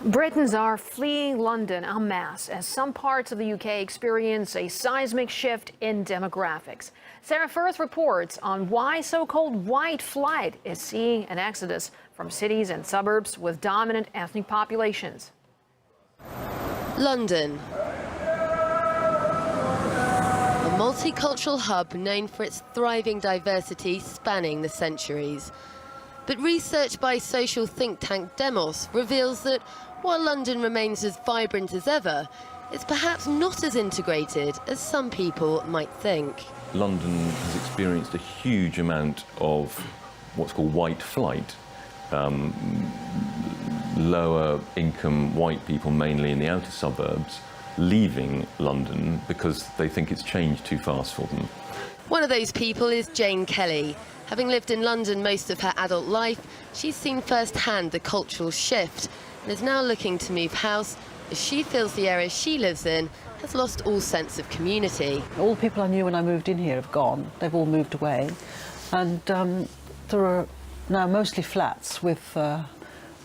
Britons are fleeing London en masse as some parts of the UK experience a seismic shift in demographics. Sarah Firth reports on why so-called white flight is seeing an exodus from cities and suburbs with dominant ethnic populations. London, a multicultural hub known for its thriving diversity spanning the centuries. But research by social think tank Demos reveals that while London remains as vibrant as ever, it's perhaps not as integrated as some people might think. London has experienced a huge amount of what's called white flight. Lower income white people, mainly in the outer suburbs, leaving London because they think it's changed too fast for them. One of those people is Jane Kelly. Having lived in London most of her adult life, she's seen firsthand the cultural shift and is now looking to move house as she feels the area she lives in has lost all sense of community. All the people I knew when I moved in here have gone. They've all moved away. And there are now mostly flats with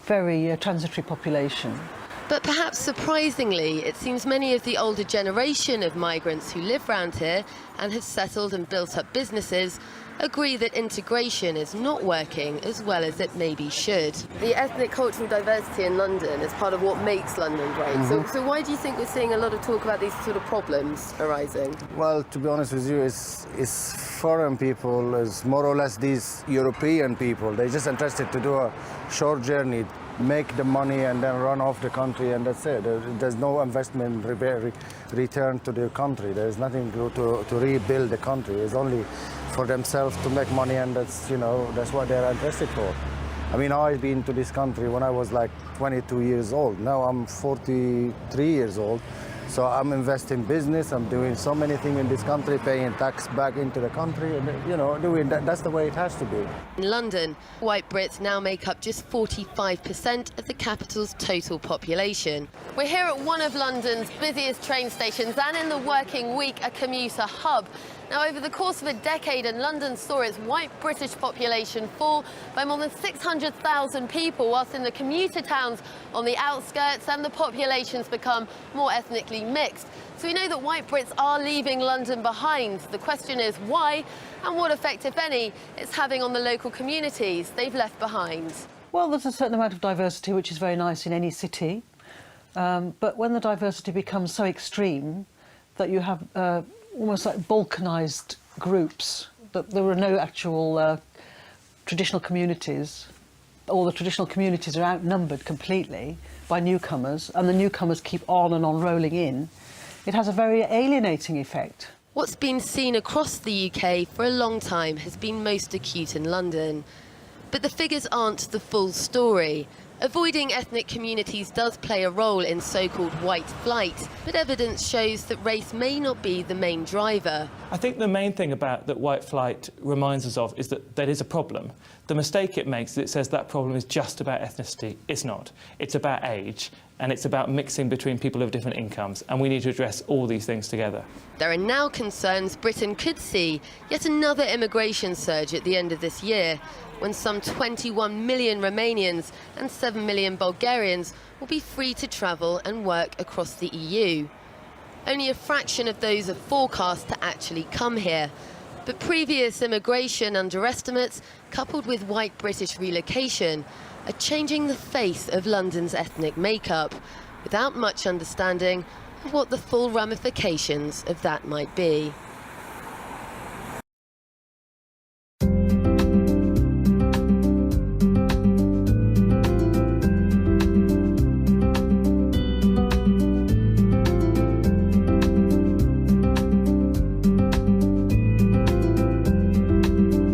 very transitory population. But perhaps surprisingly, it seems many of the older generation of migrants who live round here and have settled and built up businesses agree that integration is not working as well as it maybe should. The ethnic cultural diversity in London is part of what makes London great. So why do you think we're seeing a lot of talk about these sort of problems arising? Well, to be honest with you, it's foreign people, is more or less these European people. They're just interested to do a short journey, make the money and then run off the country, and that's it. There's no investment return to the country. There's nothing to rebuild the country. It's only for themselves to make money, and that's, you know, that's what they're interested for. I mean, I've been to this country when I was like 22 years old. Now I'm 43 years old. So I'm investing in business, I'm doing so many things in this country, paying tax back into the country, and, you know, doing that, that's the way it has to be. In London, white Brits now make up just 45% of the capital's total population. We're here at one of London's busiest train stations and in the working week, a commuter hub. Now, over the course of a decade, London saw its white British population fall by more than 600,000 people, whilst in the commuter towns on the outskirts and the populations become more ethnically mixed. So we know that white Brits are leaving London behind. The question is why and what effect, if any, it's having on the local communities they've left behind. Well, there's a certain amount of diversity, which is very nice in any city. But when the diversity becomes so extreme that you have almost like balkanised groups, that there are no actual traditional communities, or the traditional communities are outnumbered completely by newcomers, and the newcomers keep on and on rolling in, it has a very alienating effect. What's been seen across the UK for a long time has been most acute in London. But the figures aren't the full story. Avoiding ethnic communities does play a role in so-called white flight, but evidence shows that race may not be the main driver. I think the main thing about that white flight reminds us of is that there is a problem. The mistake it makes is it says that problem is just about ethnicity. It's not. It's about age, and it's about mixing between people of different incomes, and we need to address all these things together. There are now concerns Britain could see yet another immigration surge at the end of this year, when some 21 million Romanians and 7 million Bulgarians will be free to travel and work across the EU. Only a fraction of those are forecast to actually come here. But previous immigration underestimates, coupled with white British relocation, are changing the face of London's ethnic makeup, without much understanding of what the full ramifications of that might be.